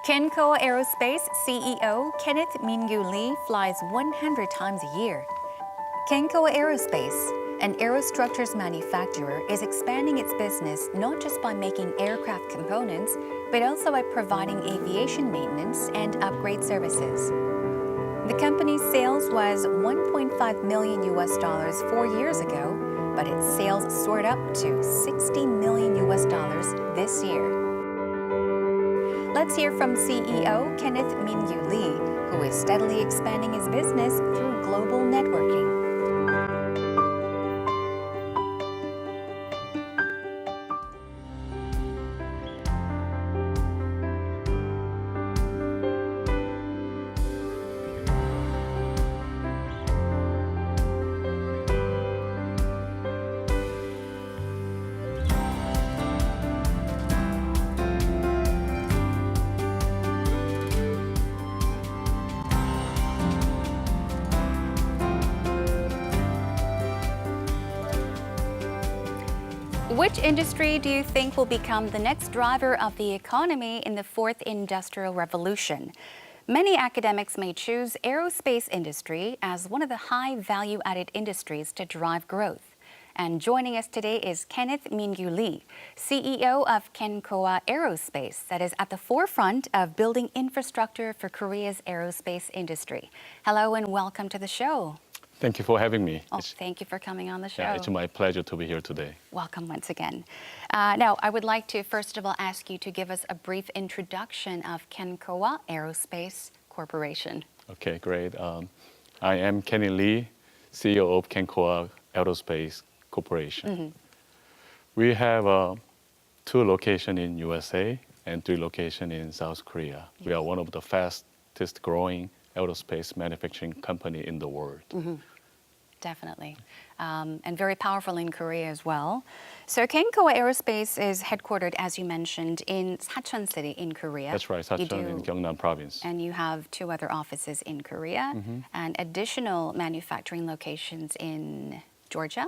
Kencoa Aerospace CEO Kenneth Min-kyu flies 100 times a year. Kencoa Aerospace, an aerostructures manufacturer, is expanding its business not just by making aircraft components, but also by providing aviation maintenance and upgrade services. The company's sales was $1.5 million 4 years ago, but its sales soared up to $60 million this year. Let's hear from CEO Kenneth Min-kyu, who is steadily expanding his business through global networking. Which industry do you think will become the next driver of the economy in the fourth industrial revolution? Many academics may choose aerospace industry as one of the high value-added industries to drive growth. And joining us today is Kenneth Min-kyu, CEO of Kencoa Aerospace, that is at the forefront of building infrastructure for Korea's aerospace industry. Hello and welcome to the show. Thank you for having me. Oh, thank you for coming on the show. Yeah, it's my pleasure to be here today. Welcome once again. Now, I would like to first of all ask you to give us a brief introduction of Kencoa Aerospace Corporation. Okay, great. I am Kenny Lee, CEO of Kencoa Aerospace Corporation. Mm-hmm. We have 2 locations in USA and 3 locations in South Korea. Yes. We are one of the fastest growing aerospace manufacturing company in the world. Mm-hmm. Definitely. And very powerful in Korea as well. So Kencoa Aerospace is headquartered, as you mentioned, in Sacheon City in Korea. That's right, Sacheon in Gyeongnam Province. And you have 2 other offices in Korea and additional manufacturing locations in Georgia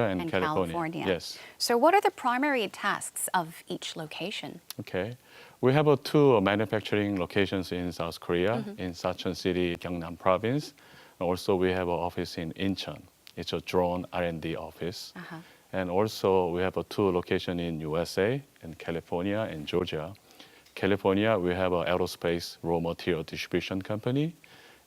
and California. Yes. So what are the primary tasks of each location? Okay. We have 2 manufacturing locations in South Korea, in Sacheon City, Gyeongnam Province. Also, we have an office in Incheon. It's a drone R&D office. And also, we have 2 locations in USA, in California and Georgia. California, we have an aerospace raw material distribution company.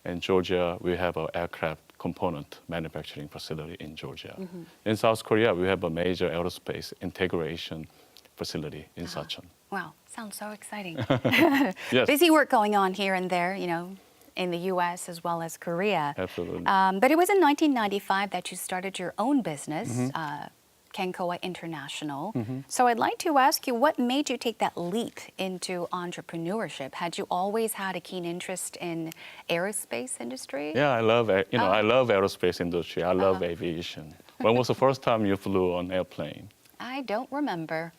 And Georgia, we have an aircraft component manufacturing facility in Georgia. In South Korea, we have a major aerospace integration facility in Sacheon. Wow, sounds so exciting. Yes. Busy work going on here and there, you know, in the US as well as Korea. Absolutely. But it was in 1995 that you started your own business, Kencoa International. So I'd like to ask you, what made you take that leap into entrepreneurship? Had you always had a keen interest in aerospace industry? Yeah, I love I love aerospace industry. I love aviation. When was the first time you flew on airplane? I don't remember.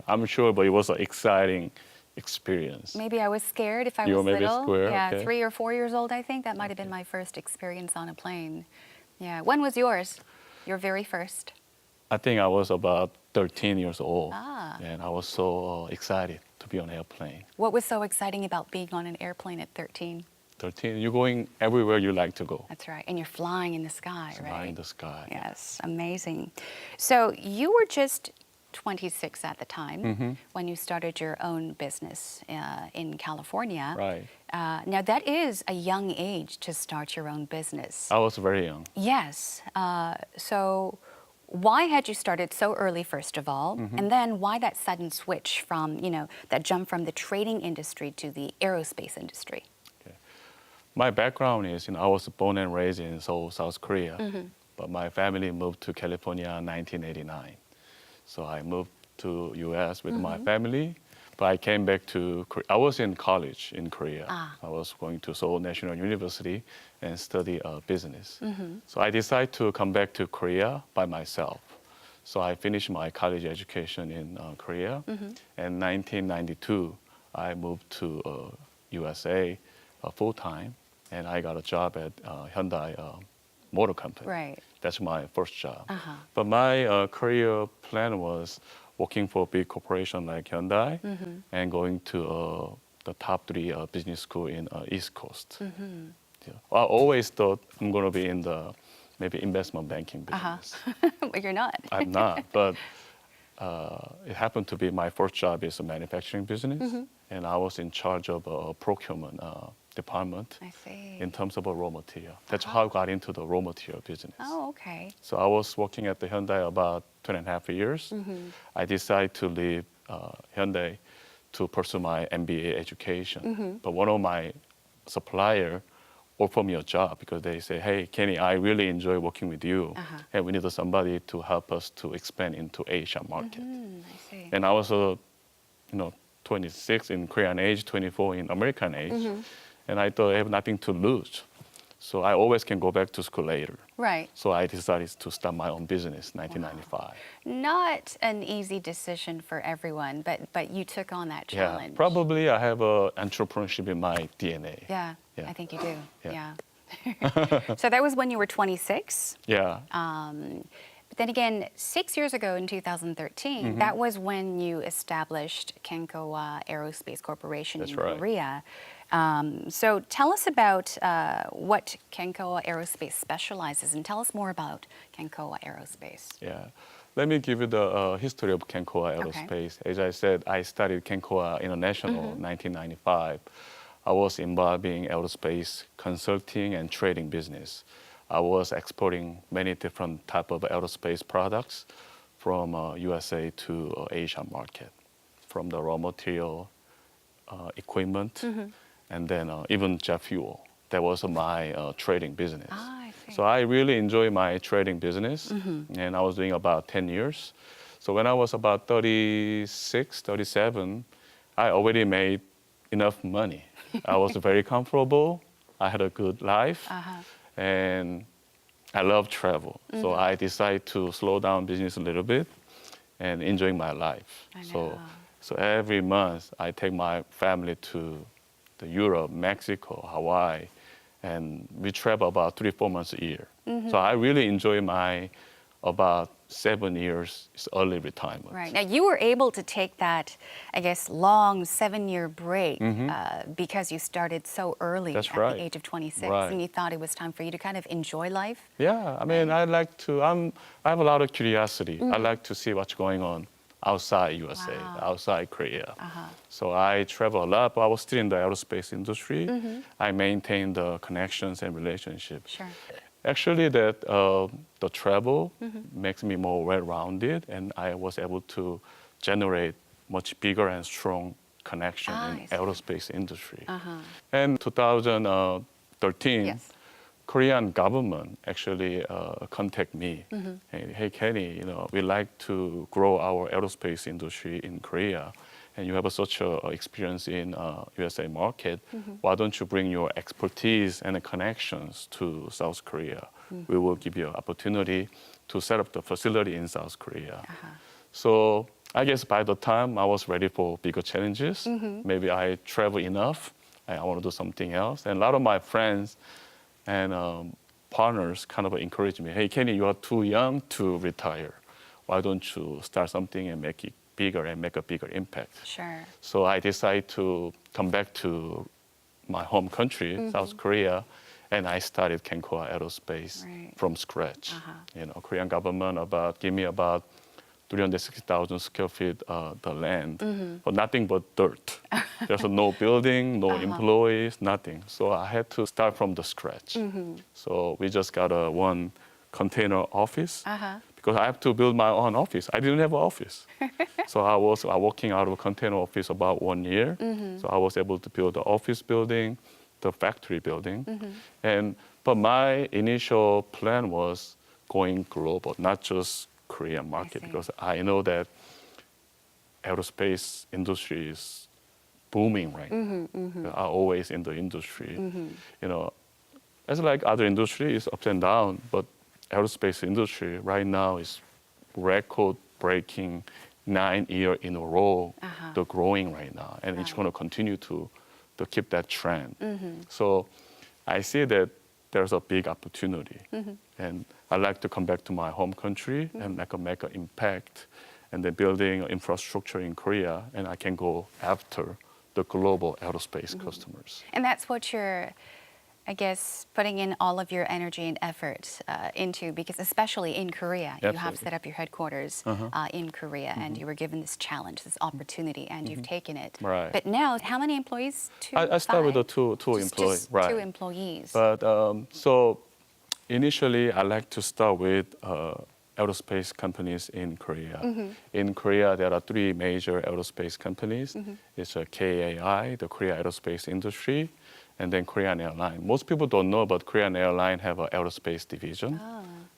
I'm sure, but it was an exciting experience. Maybe I was scared if I You was were maybe little. scared, Yeah, okay. 3 or 4 years old, I think. That might have been my first experience on a plane. Yeah. When was yours? Your very first? I think I was about 13 years old. Ah. And I was so excited to be on an airplane. What was so exciting about being on an airplane at 13? 13, you're going everywhere you like to go. That's right. And you're flying in the sky, right? Flying in the sky. Yes, amazing. So you were just 26 at the time when you started your own business in California. Right. Now, that is a young age to start your own business. I was very young. Yes. So why had you started so early, first of all? And then why that sudden switch from, you know, that jump from the trading industry to the aerospace industry? Okay. My background is, I was born and raised in Seoul, South Korea. But my family moved to California in 1989. So I moved to US with my family, but I came back to Korea. I was in college in Korea. I was going to Seoul National University and study business. So I decided to come back to Korea by myself. So I finished my college education in Korea. In 1992, I moved to USA full-time, and I got a job at Hyundai Motor Company. Right. That's my first job. But my career plan was working for a big corporation like Hyundai and going to the top 3 business school in East Coast. Yeah. I always thought I'm going to be in the maybe investment banking business. But you're not. I'm not, but it happened to be my first job is a manufacturing business, and I was in charge of a procurement department I see. in terms of a raw material. That's how I got into the raw material business. Oh, okay. So I was working at the Hyundai about 2.5 years. I decided to leave Hyundai to pursue my MBA education. But one of my supplier offered me a job because they say, hey, Kenny, I really enjoy working with you. And we need somebody to help us to expand into Asia market. I see. And I was, 26 in Korean age, 24 in American age. And I thought I have nothing to lose. So I always can go back to school later. Right. So I decided to start my own business in 1995. Not an easy decision for everyone, but you took on that challenge. Yeah, probably I have entrepreneurship in my DNA. Yeah, Yeah. I think you do. Yeah. Yeah. So that was when you were 26. Yeah. But then again, 6 years ago in 2013, that was when you established Kencoa Aerospace Corporation That's in right. Korea. So tell us about what Kencoa Aerospace specializes in. Tell us more about Kencoa Aerospace. Yeah. Let me give you the history of Kenncoa Aerospace. As I said, I studied Kenncoa International in 1995. I was involved in aerospace consulting and trading business. I was exporting many different type of aerospace products from USA to Asia market, from the raw material, equipment, and then even jet fuel. That was my trading business. Ah, I see. So I really enjoy my trading business, and I was doing about 10 years. So when I was about 36, 37, I already made enough money. I was very comfortable. I had a good life, and I love travel. So I decided to slow down business a little bit and enjoy my life. I know. So every month I take my family to Europe, Mexico, Hawaii, and we travel about 3-4 months a year. So I really enjoy my about 7 years early retirement. Right. Now, you were able to take that, I guess, long 7-year break because you started so early That's at right. the age of 26, Right. and you thought it was time for you to kind of enjoy life. Yeah, I mean, I have a lot of curiosity. I like to see what's going on outside USA, Wow. outside Korea. So I travel a lot, but I was still in the aerospace industry. I maintained the connections and relationships. Sure. Actually, that the travel makes me more well-rounded, and I was able to generate much bigger and strong connection I in see. aerospace industry. And 2013, Yes. Korean government actually contact me. Hey, Kenny, we like to grow our aerospace industry in Korea, and you have such a experience in USA market. Why don't you bring your expertise and the connections to South Korea? We will give you an opportunity to set up the facility in South Korea. So I guess by the time I was ready for bigger challenges, maybe I travel enough, and I want to do something else. And a lot of my friends and partners kind of encouraged me, hey, Kenny, you are too young to retire. Why don't you start something and make it bigger and make a bigger impact? Sure. So I decided to come back to my home country, South Korea, and I started Kencoa Aerospace Right. from scratch. Korean government gave me about 360,000 square feet the land, but nothing but dirt. There's no building, no employees, nothing. So I had to start from the scratch. So we just got a one container office because I have to build my own office. I didn't have an office. So I was working out of a container office about 1 year. So I was able to build the office building, the factory building. But my initial plan was going global, not just Korean market, because I know that aerospace industry is booming right now. Are always in the industry. As like other industry is up and down, but aerospace industry right now is record-breaking 9 years in a row. They're growing right now, and it's going to continue to keep that trend. So I see that there's a big opportunity, and I like to come back to my home country and make an impact, and then building infrastructure in Korea, and I can go after the global aerospace customers. And that's what you're, I guess, putting in all of your energy and effort into, because especially in Korea, you have Absolutely. set up your headquarters in Korea, and you were given this challenge, this opportunity, and you've taken it. Right. But now, how many employees? I started with the two Just employees. Right. 2 employees. But so initially, I like to start with aerospace companies in Korea. In Korea, there are 3 major aerospace companies. It's KAI, the Korea Aerospace Industry, and then Korean Airlines. Most people don't know, but Korean Airlines have an aerospace division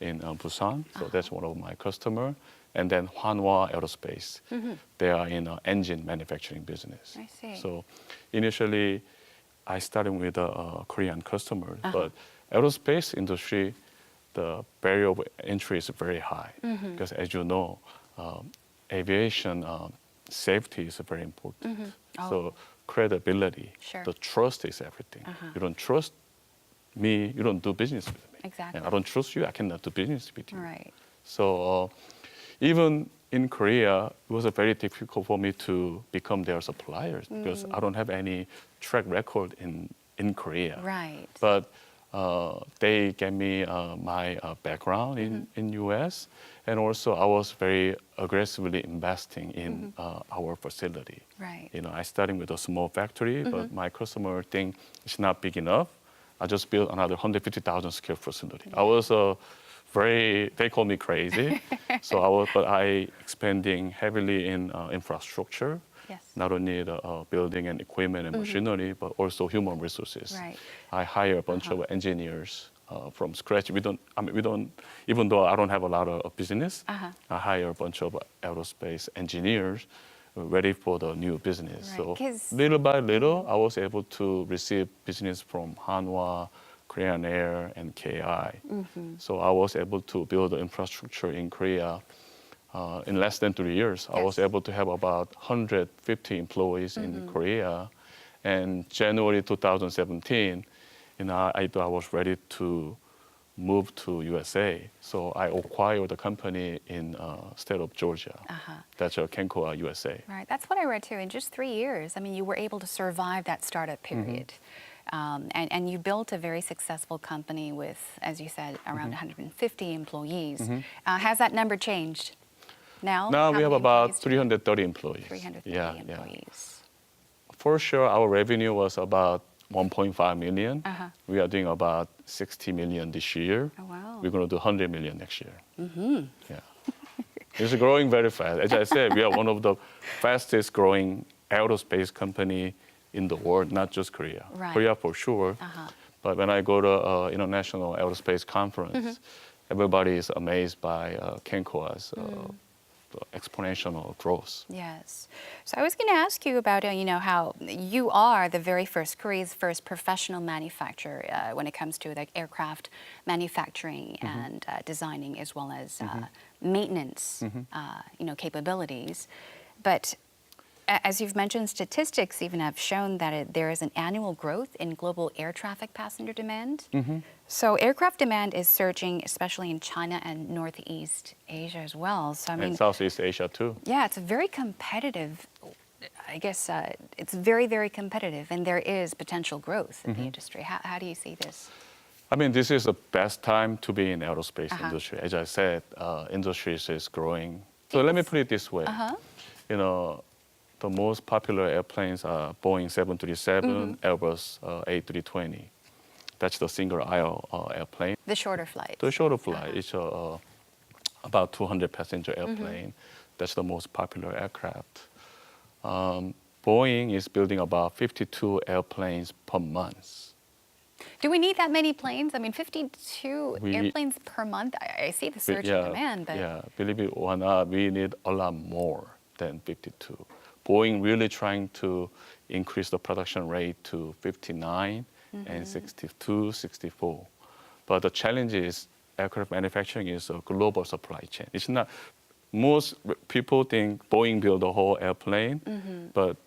in Busan. So that's one of my customers. And then Hanwha Aerospace. They are in engine manufacturing business. I see. So initially, I started with Korean customers, but aerospace industry, the barrier of entry is very high because, as you know, aviation safety is very important. So credibility, Sure. the trust is everything. You don't trust me, you don't do business with me. Exactly. And I don't trust you, I cannot do business with you. Right. So even in Korea, it was very difficult for me to become their suppliers because I don't have any track record in Korea. Right. But they gave me my background in US, and also I was very aggressively investing in our facility. Right. You know, I started with a small factory, but my customer think it's not big enough. I just built another 150,000 square facility. I was they call me crazy. But I expanding heavily in infrastructure. Yes. Not only the building and equipment and machinery, but also human resources. Right. I hire a bunch of engineers from scratch. We don't, even though I don't have a lot of business, I hire a bunch of aerospace engineers ready for the new business. Right, So 'cause- little by little, I was able to receive business from Hanwha, Korean Air, and KI. So I was able to build the infrastructure in Korea. In less than 3 years, I was Yes. able to have about 150 employees in Korea. And January 2017, I thought I was ready to move to USA. So I acquired the company in state of Georgia. That's Kencoa USA. Right. That's what I read too. In just 3 years, I mean, you were able to survive that startup period. And you built a very successful company with, as you said, around 150 employees. Has that number changed? Now Now how we have many about employees do you have? 330 employees. 330 employees. For sure, our revenue was about 1.5 million. We are doing about 60 million this year. Oh, wow. We're going to do 100 million next year. Yeah. It's growing very fast. As I said, we are one of the fastest growing aerospace company in the world, not just Korea. Right. Korea for sure. But when I go to international aerospace conference, everybody is amazed by Kencoa's exponential growth. Yes. So I was going to ask you about, how you are the very first, Korea's first professional manufacturer when it comes to like aircraft manufacturing and designing, as well as maintenance, capabilities. But as you've mentioned, statistics even have shown that there is an annual growth in global air traffic passenger demand. So aircraft demand is surging, especially in China and Northeast Asia as well. So I mean, And Southeast Asia too. yeah, it's a very competitive. I guess it's very, very competitive, and there is potential growth in the industry. How do you see this? I mean, this is the best time to be in aerospace industry. As I said, industry is growing. So let me put it this way. The most popular airplanes are Boeing 737, Airbus A320. That's the single aisle airplane. The shorter flight. The shorter flight is about 200 passenger airplane. That's the most popular aircraft. Boeing is building about 52 airplanes per month. Do we need that many planes? I mean, 52 airplanes per month. I see the surge in demand, but Yeah, believe it or not, we need a lot more than 52. Boeing really trying to increase the production rate to 59 and 62, 64. But the challenge is aircraft manufacturing is a global supply chain. It's not, most people think Boeing build the whole airplane, but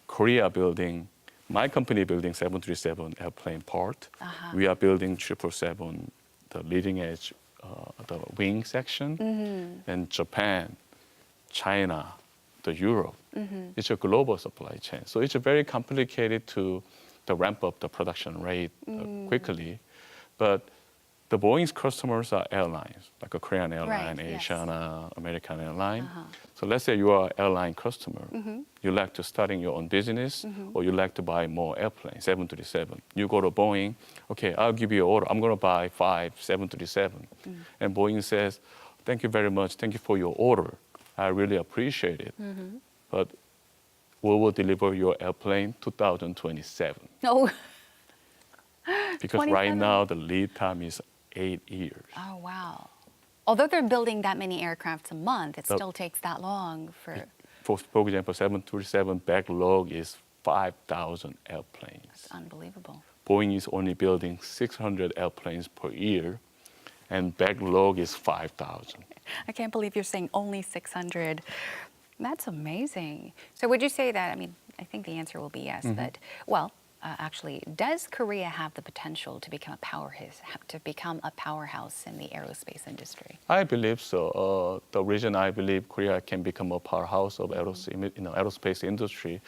Korea building, my company building 737 airplane part. We are building 777, the leading edge, the wing section. And Japan, China, the Europe. It's a global supply chain. So it's very complicated to ramp up the production rate quickly. But the Boeing's customers are airlines, like a Korean airline, Right, yes. Asiana, American airline. So let's say you are an airline customer. You like to starting your own business, or you like to buy more airplanes, 737. You go to Boeing, okay, I'll give you an order. I'm going to buy 5 737. And Boeing says, thank you very much. Thank you for your order. I really appreciate it. But we will deliver your airplane 2027. Oh, Because 27? right now the lead time is 8 years. Oh, wow. Although they're building that many aircrafts a month, it But- still takes that long for... For example, 737 backlog is 5,000 airplanes. It's unbelievable. Boeing is only building 600 airplanes per year, and backlog is 5,000. I can't believe you're saying only 600. That's amazing. So would you say that, I mean, I think the answer will be yes, but, well, actually, does Korea have the potential to become a powerhouse in the aerospace industry? I believe so. The reason I believe Korea can become a powerhouse of aerospace industry,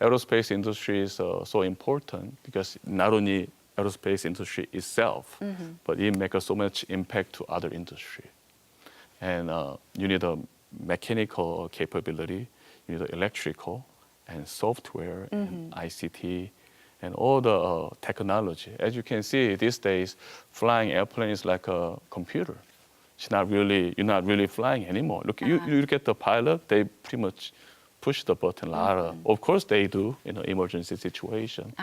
aerospace industry is so important because not only aerospace industry itself, but it makes so much impact to other industry. And you need a mechanical capability, you need the electrical and software and ICT and all the technology. As you can see these days, flying airplane is like a computer. You're not really flying anymore. Look, you look at the pilot, they pretty much push the button a lot. Of course they do in an emergency situation.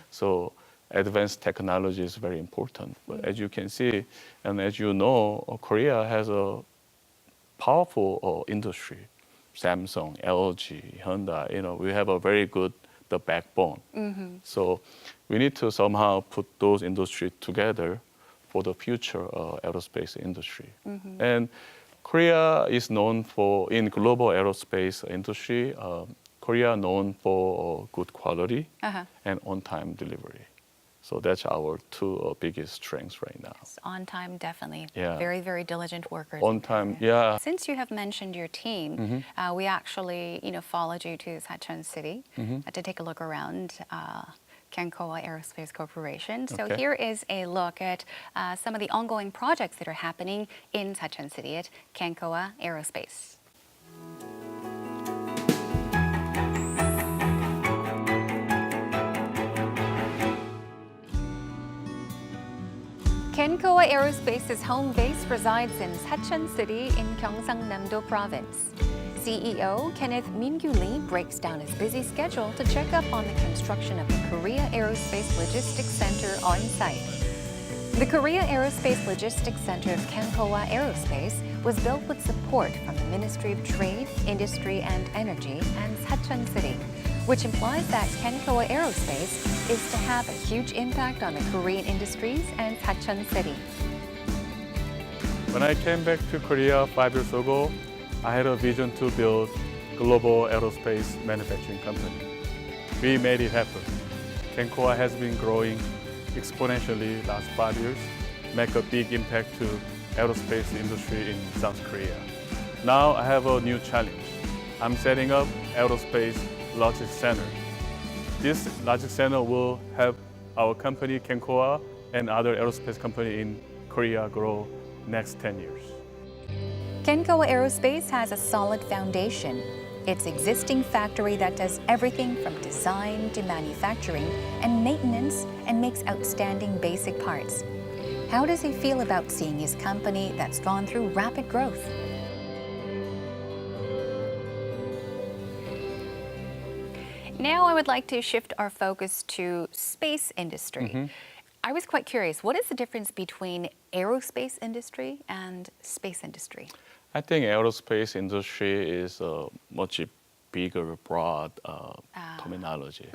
So advanced technology is very important. But as you can see, and as you know, Korea has a powerful industry. Samsung, LG, Hyundai, we have a very good the backbone. So we need to somehow put those industries together for the future aerospace industry. And Korea is known for, in global aerospace industry, Korea known for good quality and on-time delivery. So that's our two biggest strengths right now. On time, definitely. Yeah. Very, very diligent workers. On time, yeah. Since you have mentioned your team, we actually, followed you to Sachon City to take a look around Kencoa Aerospace Corporation. So Okay. here is a look at some of the ongoing projects that are happening in Sachon City at Kencoa Aerospace. Kencoa Aerospace's home base resides in Sachon City in Gyeongsang-namdo Province. CEO Kenneth Min-kyu breaks down his busy schedule to check up on the construction of the Korea Aerospace Logistics Center on site. The Korea Aerospace Logistics Center of Kencoa Aerospace was built with support from the Ministry of Trade, Industry and Energy and Sachon City, which implies that Kencoa Aerospace is to have a huge impact on the Korean industries and Sachon City. When I came back to Korea 5 years ago, I had a vision to build global aerospace manufacturing company. We made it happen. Kencoa has been growing exponentially last 5 years, make a big impact to aerospace industry in South Korea. Now I have a new challenge. I'm setting up aerospace logistics center. This logistics center will help our company Kencoa and other aerospace company in Korea grow next 10 years. Kencoa Aerospace has a solid foundation. Its existing factory that does everything from design to manufacturing and maintenance and makes outstanding basic parts. How does he feel about seeing his company that's gone through rapid growth? Now I would like to shift our focus to space industry. I was quite curious, what is the difference between aerospace industry and space industry? I think aerospace industry is a much bigger, broad terminology.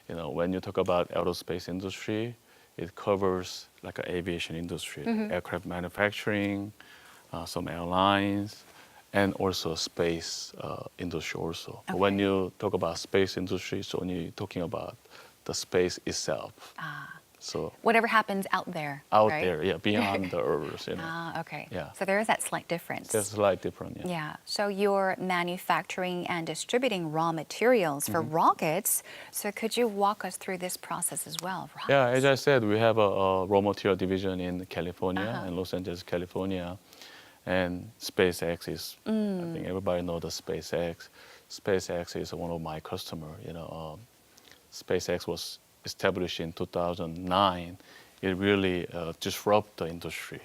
When you talk about aerospace industry, it covers like an aviation industry, aircraft manufacturing, some airlines, and also space industry also. Okay. When you talk about space industry, it's only talking about the space itself. So Whatever happens out there. out right? there, yeah, beyond the Earth, Ah, okay. Yeah. So there is that slight difference. There's a slight difference, yeah. Yeah. So you're manufacturing and distributing raw materials for rockets. So could you walk us through this process as well? Yeah, as I said, we have a raw material division in California, in Los Angeles, California. And SpaceX is, I think everybody knows the SpaceX. SpaceX is one of my customers. SpaceX was established in 2009. It really disrupted the industry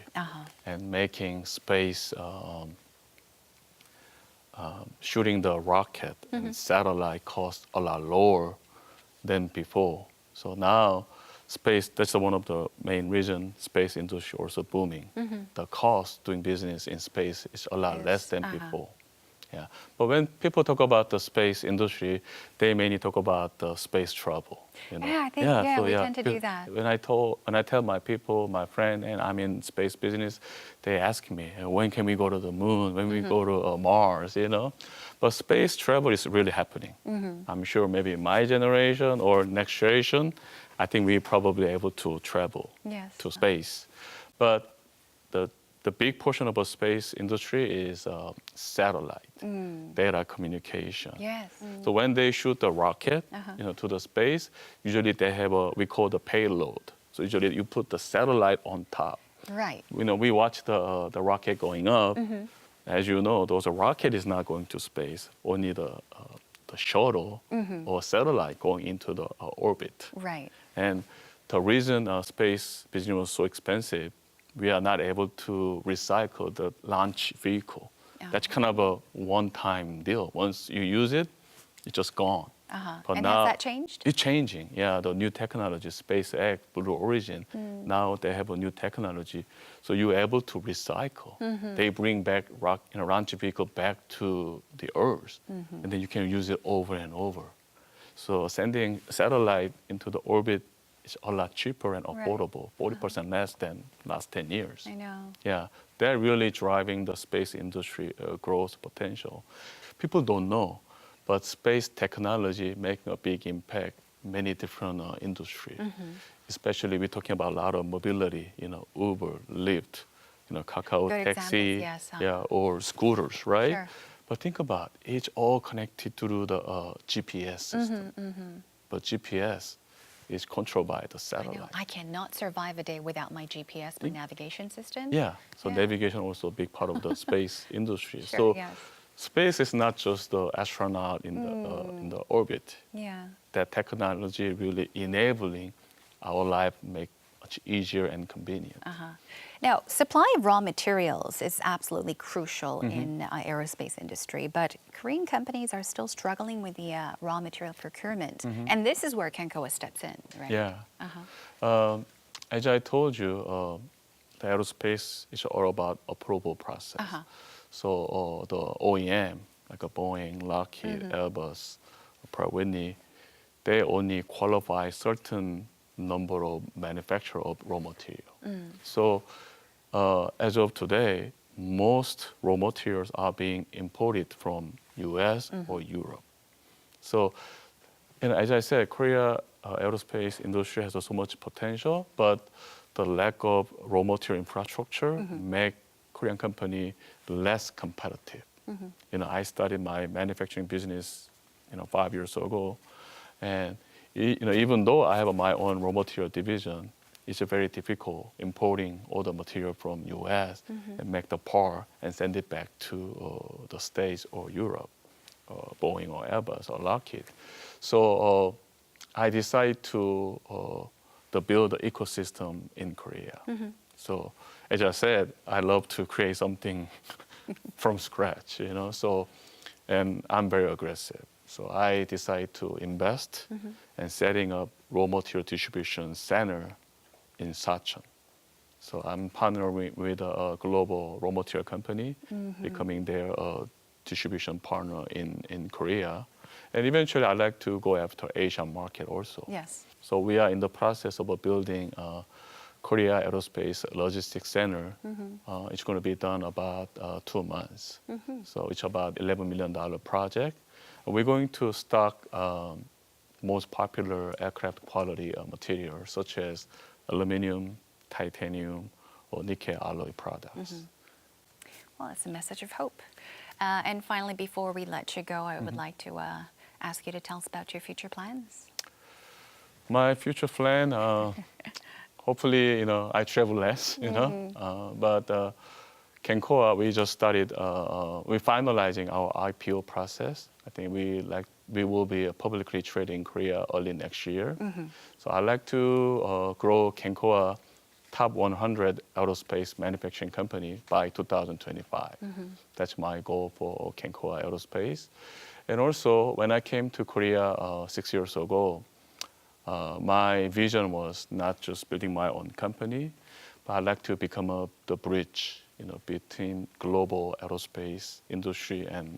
and making space, shooting the rocket and satellite cost a lot lower than before. So now space, that's one of the main reasons space industry also booming. The cost doing business in space is a lot less than before. Yeah. But when people talk about the space industry, they mainly talk about the space travel. Yeah, I think we tend to do that. When I tell my people, my friend, and I'm in space business, they ask me, when can we go to the moon? When we go to Mars? But space travel is really happening. I'm sure maybe my generation or next generation, I think we're probably able to travel to space. But the big portion of the space industry is satellite, data communication. Yes. So when they shoot the rocket, to the space, usually they have we call the payload. So usually you put the satellite on top. Right. We watch the rocket going up. As you know, those rocket is not going to space. Only the shuttle or satellite going into the orbit. Right. And the reason space business was so expensive, we are not able to recycle the launch vehicle. That's kind of a one-time deal. Once you use it, it's just gone. But And now has that changed? it's changing. Yeah, the new technology, SpaceX, Blue Origin, now they have a new technology. So you're able to recycle. They bring back launch vehicle back to the Earth, and then you can use it over and over. So sending satellite into the orbit is a lot cheaper and affordable, 40% less than last 10 years. I know. Yeah, they're really driving the space industry growth potential. People don't know, but space technology making a big impact many different industries. Especially we're talking about a lot of mobility, Uber, Lyft, Kakao Good Taxi, examples, yes, yeah, or scooters, right? Sure. But think about it, it's all connected through the GPS system. But GPS is controlled by the I satellite. know. I cannot survive a day without my GPS, my navigation system. Yeah, so Yeah. navigation also a big part of the space industry. Sure, So yes. space is not just the astronaut in the orbit. Yeah. That technology really enabling our life make much easier and convenient. Now, supply of raw materials is absolutely crucial in aerospace industry, but Korean companies are still struggling with the raw material procurement. And this is where Kencoa steps in, right? Yeah. As I told you, the aerospace is all about approval process. So the OEM, like a Boeing, Lockheed, Airbus, Pratt Whitney, they only qualify certain number of manufacturer of raw material. So as of today, most raw materials are being imported from US or Europe. So as I said, Korea aerospace industry has so much potential, but the lack of raw material infrastructure make Korean company less competitive. I started my manufacturing business 5 years ago, and even though I have my own raw material division, it's very difficult importing all the material from US and make the part and send it back to the States or Europe, Boeing or Airbus or Lockheed. So I decided to build an ecosystem in Korea. So as I said, I love to create something from scratch, So, and I'm very aggressive. So I decided to invest and setting up raw material distribution center in Sachon. So I'm partnering with a global raw material company, becoming their distribution partner in Korea. And eventually I'd like to go after Asian market also. Yes. So we are in the process of building a Korea Aerospace Logistics Center. It's going to be done about 2 months. So it's about $11 million project. We're going to stock most popular aircraft quality materials, such as aluminum, titanium, or nickel alloy products. Well, it's a message of hope. And finally, before we let you go, I would like to ask you to tell us about your future plans. My future plan, hopefully, I travel less, but Kencoa, we just started, we're finalizing our IPO process. I think we will be publicly traded in Korea early next year. So I'd like to grow Kencoa top 100 aerospace manufacturing company by 2025. That's my goal for Kenneth Aerospace. And also, when I came to Korea 6 years ago, my vision was not just building my own company, but I'd like to become the bridge, between global aerospace industry and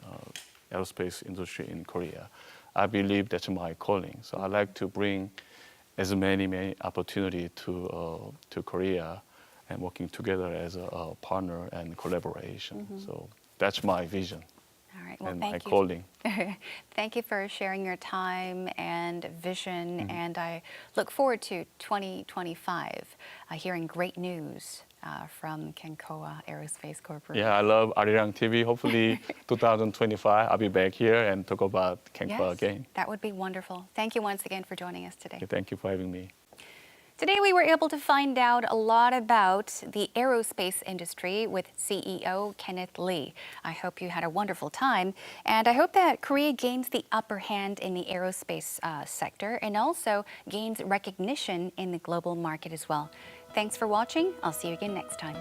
aerospace industry in Korea. I believe that's my calling. So I'd like to bring as many opportunity to Korea and working together as a partner and collaboration. So that's my vision. All right. Well, and my thank you. calling. Thank you for sharing your time and vision. And I look forward to 2025, hearing great news from Kencoa Aerospace Corporation. Yeah, I love Arirang TV. Hopefully 2025, I'll be back here and talk about Kencoa again. That would be wonderful. Thank you once again for joining us today. Okay, thank you for having me. Today we were able to find out a lot about the aerospace industry with CEO Kenneth Lee. I hope you had a wonderful time, and I hope that Korea gains the upper hand in the aerospace sector and also gains recognition in the global market as well. Thanks for watching. I'll see you again next time.